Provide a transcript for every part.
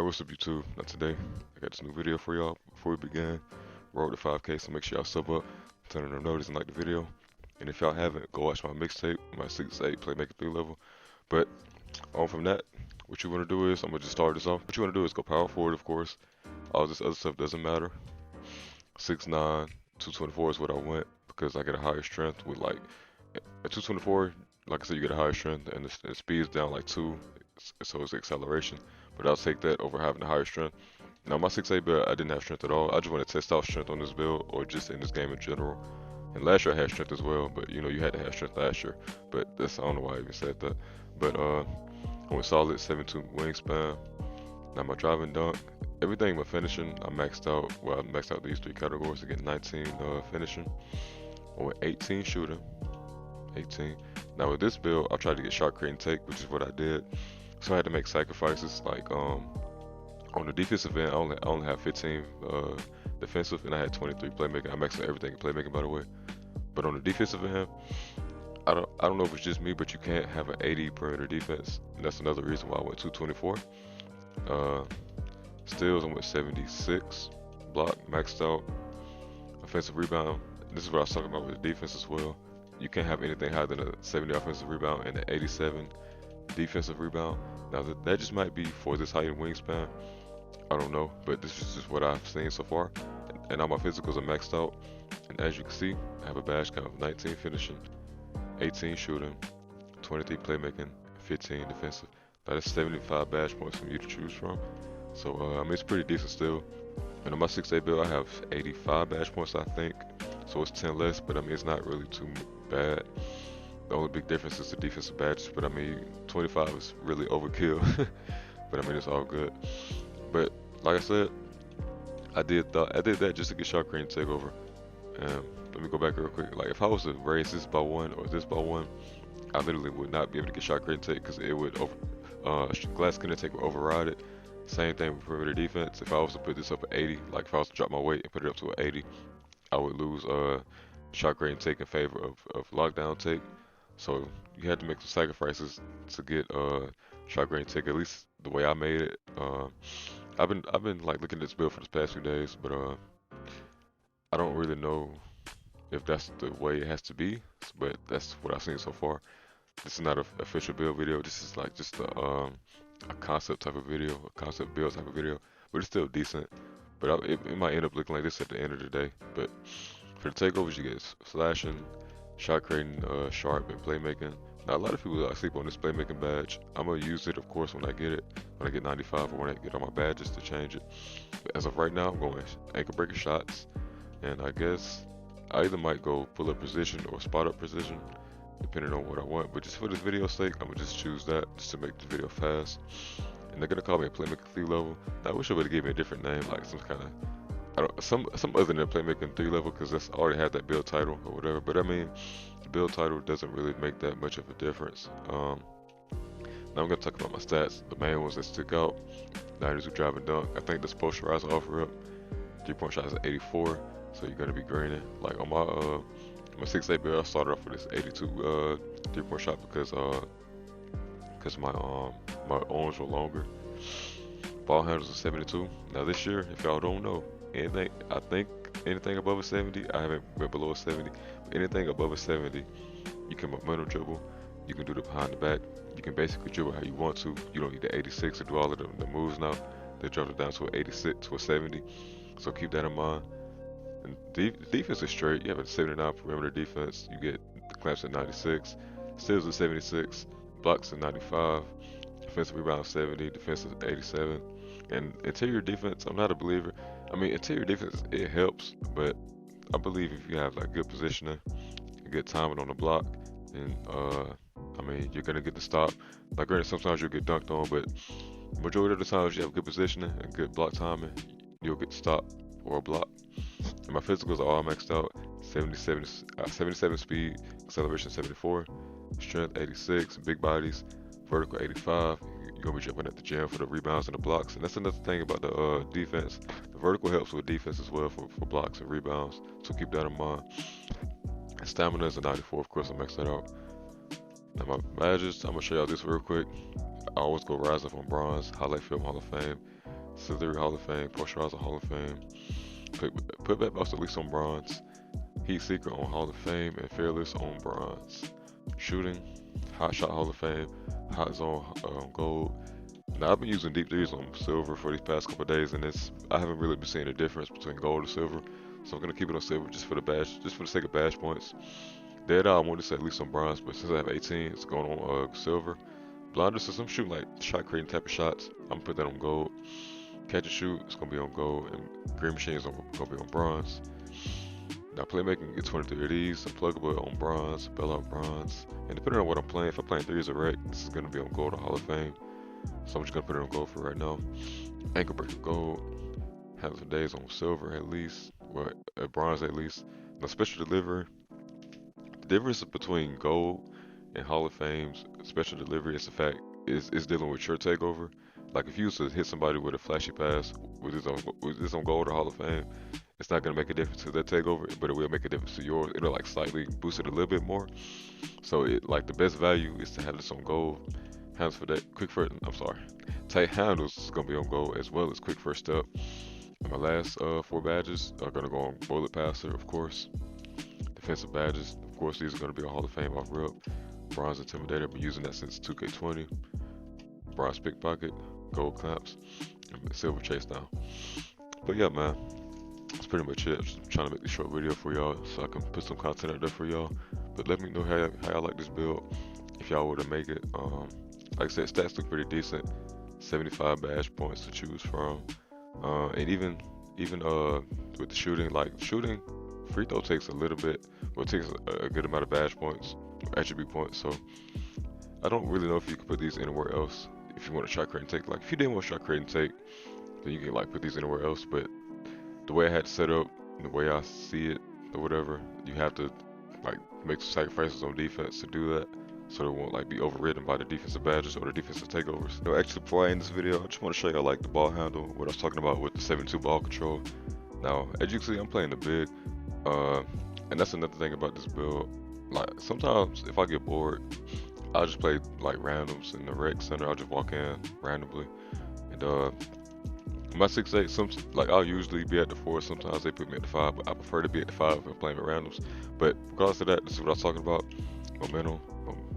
What's up YouTube? Now today, I got this new video for y'all. Before we begin, road to 5K, so make sure y'all sub up, turn on the notice and like the video. And if y'all haven't, go watch my mixtape, my 6-8 Playmaking 3 level. But on from that, what you want to do is, I'm going to just start this off. What you want to do is go power forward, of course. All this other stuff doesn't matter. 6'9", 224 is what I went because I get a higher strength with like, at 224, like I said, you get a higher strength and the speed is down like 2, so it's acceleration. But I'll take that over having a higher strength. Now my 6'8 build, I didn't have strength at all. I just want to test out strength on this build or just in this game in general. And last year I had strength as well, but you know you had to have strength last year. But that's I don't know why I even said that. But I went solid 7'2" wingspan. Now my driving dunk, everything my finishing, I maxed out. Well, I maxed out these 3 categories to get 19 finishing. I went 18 shooting, 18. Now with this build, I tried to get shot create and take, which is what I did. So I had to make sacrifices. Like on the defensive end, I only have 15 defensive, and I had 23 playmaking. I maxed out everything in playmaking, by the way. But on the defensive end, I don't know if it's just me, but you can't have an 80 perimeter defense, and that's another reason why I went 224. Steals, I went 76. Block, maxed out. Offensive rebound. This is what I was talking about with the defense as well. You can't have anything higher than a 70 offensive rebound and an 87 defensive rebound. Now that just might be for this height and wingspan. I don't know, but this is just what I've seen so far. And all my physicals are maxed out. And as you can see, I have a badge count of 19 finishing, 18 shooting, 23 playmaking, 15 defensive. That is 75 badge points for you to choose from. So I mean it's pretty decent still. And on my 6'8 build, I have 85 badge points, I think. So it's 10 less, but I mean it's not really too bad. The only big difference is the defensive badges, but I mean 25 is really overkill. But I mean it's all good. But like I said, I did that just to get shot create and takeover. Let me go back real quick. Like if I was to raise this by 1 or this by 1, I literally would not be able to get shot create and take because it would glass couldn't take would override it. Same thing with perimeter defense. If I was to put this up at 80, like if I was to drop my weight and put it up to an 80, I would lose shot create and take in favor of lockdown take. So you had to make some sacrifices to get shot create and take, at least the way I made it. I've been like looking at this build for the past few days, but I don't really know if that's the way it has to be, but that's what I've seen so far. This is not an official build video. This is like just a concept type of video, a concept build type of video, but it's still decent. But it might end up looking like this at the end of the day. But for the takeovers, you get slashing, shot creating, sharp, and playmaking. Now a lot of people sleep on this playmaking badge. I'm gonna use it, of course, when I get it, when I get 95 or when I get all my badges to change it. But as of right now, I'm going ankle breaker shots, and I guess I either might go pull up position or spot up position, depending on what I want. But just for this video's sake, I'm gonna just choose that just to make the video fast. And they're gonna call me a Playmaking 3 level. Now, I wish I would have given me a different name, like some kind of, some other than a Playmaking 3 level, because that's already had that build title or whatever. But I mean, the build title doesn't really make that much of a difference. Now I'm gonna talk about my stats. The main ones that stick out: 92 drive and dunk. I think this posterizer offer up 3-point shots at 84, so you're gonna be greening. Like on my 6'8 build, I started off with this 82 3-point shot because my arms were longer. Ball handles are 72. Now this year, if y'all don't know anything, I think anything above a 70, I haven't went below a 70, but anything above a 70, you can momentum dribble, you can do the behind the back, you can basically dribble how you want to. You don't need the 86 to do all of the moves now. They dropped it down to an 86 to a 70, so keep that in mind. And the defense is straight. You have a 79 perimeter defense. You get the clamps at 96, steals at 76, blocks at 95, defensive rebound 70, defensive 87, and interior defense. I'm not a believer. I mean, interior defense it helps, but I believe if you have like good positioning, good timing on the block, and I mean you're gonna get the stop. Like granted, sometimes you'll get dunked on, but majority of the times you have good positioning and good block timing, you'll get the stop or a block. And my physicals are all maxed out: 77 speed, acceleration 74, strength 86, big bodies, vertical 85. You're gonna be jumping at the gym for the rebounds and the blocks. And that's another thing about the defense. The vertical helps with defense as well for blocks and rebounds. So keep that in mind. And stamina is a 94, of course I maxed that out. Now my badges, I'm gonna show y'all this real quick. I always go rise up on bronze, highlight film Hall of Fame. Slithery Hall of Fame, Posterizer Hall of Fame, put back belts at least on bronze, Heat Seeker on Hall of Fame, and Fearless on bronze. Shooting, Hot Shot Hall of Fame, Hot Zone gold. Now I've been using deep threes on silver for these past couple of days, and I haven't really been seeing a difference between gold and silver. So I'm gonna keep it on silver just for the sake of badge points. Dead Eye I wanted to say at least on bronze, but since I have 18, it's going on silver. Blinder, since I'm shooting like shot creating type of shots, I'm gonna put that on gold. Catch and shoot, it's gonna be on gold, and Green Machine is gonna be on bronze. Now playmaking, get 23 of these, unpluggable on bronze, bailout bronze, and depending on what I'm playing, if I'm playing threes or rec, this is gonna be on gold or Hall of Fame. So I'm just gonna put it on gold for right now. Ankle breaker gold, Hands for Days on silver at least, well, bronze at least. Now special delivery, the difference between gold and Hall of Fame's special delivery is the fact is dealing with your takeover. Like if you used to hit somebody with a flashy pass with this on gold or Hall of Fame, it's not gonna make a difference to their takeover, but it will make a difference to yours. It'll like slightly boost it a little bit more. So it like the best value is to have this on gold. Hands for that quick first. I'm sorry. Tight handles is gonna be on gold as well as quick first step. And my last 4 badges are gonna go on bullet passer, of course. Defensive badges, of course, these are gonna be on Hall of Fame off rip. Bronze intimidator, I've been using that since 2K20. Bronze pickpocket, gold clamps, and silver chase down. But yeah, man, that's pretty much it. I'm just trying to make this short video for y'all so I can put some content out there for y'all. But let me know how y'all like this build. If y'all were to make it, like I said, stats look pretty decent. 75 badge points to choose from, and even with the shooting, like shooting, free throw takes a little bit, but it takes a good amount of badge points, attribute points. So I don't really know if you could put these anywhere else. If you want to shot create and take, like if you didn't want to shot create and take, then you can like put these anywhere else. But the way I had it set up, the way I see it, or whatever, you have to like make some sacrifices on defense to do that, so it won't like be overridden by the defensive badges or the defensive takeovers. So actually, before I end this video, I just want to show you like the ball handle, what I was talking about with the 7-2 ball control. Now, as you can see, I'm playing the big, and that's another thing about this build. Like sometimes if I get bored, I'll just play like randoms in the rec center. I'll just walk in randomly, and my 6'8", like I'll usually be at the 4. Sometimes they put me at the 5, but I prefer to be at the 5 if I'm playing with randoms. But regardless of that, this is what I was talking about: momentum,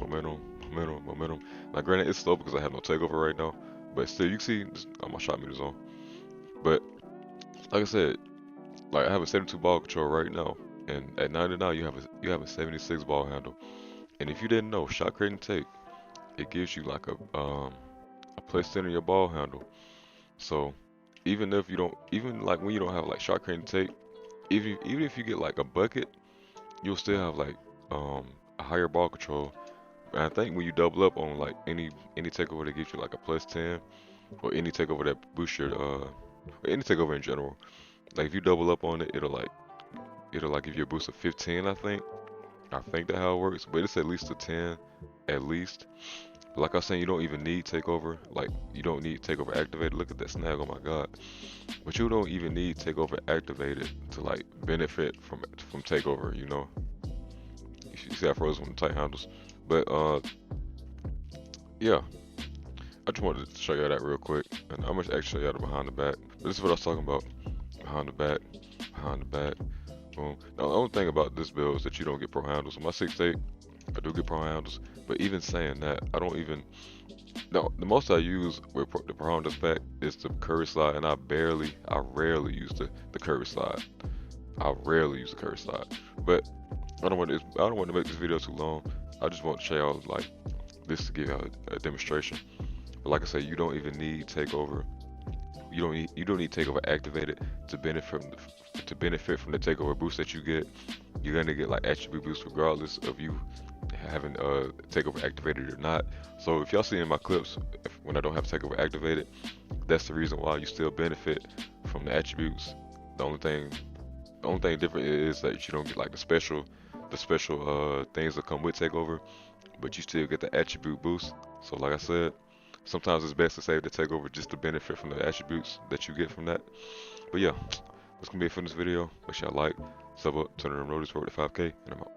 momentum, momentum, momentum. Now, granted, it's slow because I have no takeover right now, but still, you can see my shot meters on. But like I said, like I have a 72 ball control right now, and at 99 you have a 76 ball handle. And if you didn't know, shot create and take, it gives you like a plus 10 in your ball handle. So even if you don't, even like when you don't have like shot create and take, even if you get like a bucket, you'll still have like a higher ball control. And I think when you double up on like any takeover that gives you like a plus 10, or any takeover that boosts your or any takeover in general, like if you double up on it, it'll like give you a boost of 15. I think that's how it works, but it's at least a 10 at least. But like I was saying, you don't even need takeover. Like you don't need takeover activated. Look at that snag, oh my god. But you don't even need takeover activated to like benefit from takeover, you know. You see I froze on the tight handles. But yeah, I just wanted to show you that real quick, and I'm gonna actually show you the behind the back. But this is what I was talking about: behind the back, behind the back. Boom. Now the only thing about this build is that you don't get pro handles. On my 6'8", I do get pro handles, but even saying that, I don't even. No, the most I use with the pro handles back is the curvy slide, and I rarely use the curvy slide. I rarely use the curvy slide, but I don't want to make this video too long. I just want to show y'all like this to give y'all a demonstration. But like I said, you don't even need takeover. You don't need takeover activated to benefit from the takeover boost that you get. You're gonna get like attribute boost regardless of you having takeover activated or not. So if y'all see in my clips when I don't have takeover activated, that's the reason why you still benefit from the attributes. The only thing different is that you don't get like the special things that come with takeover, but you still get the attribute boost. So like I said, sometimes it's best to save the takeover just to benefit from the attributes that you get from that. But yeah, that's gonna be it for this video. Make sure y'all like, sub up, turn on notice for the 5K, and I'm out.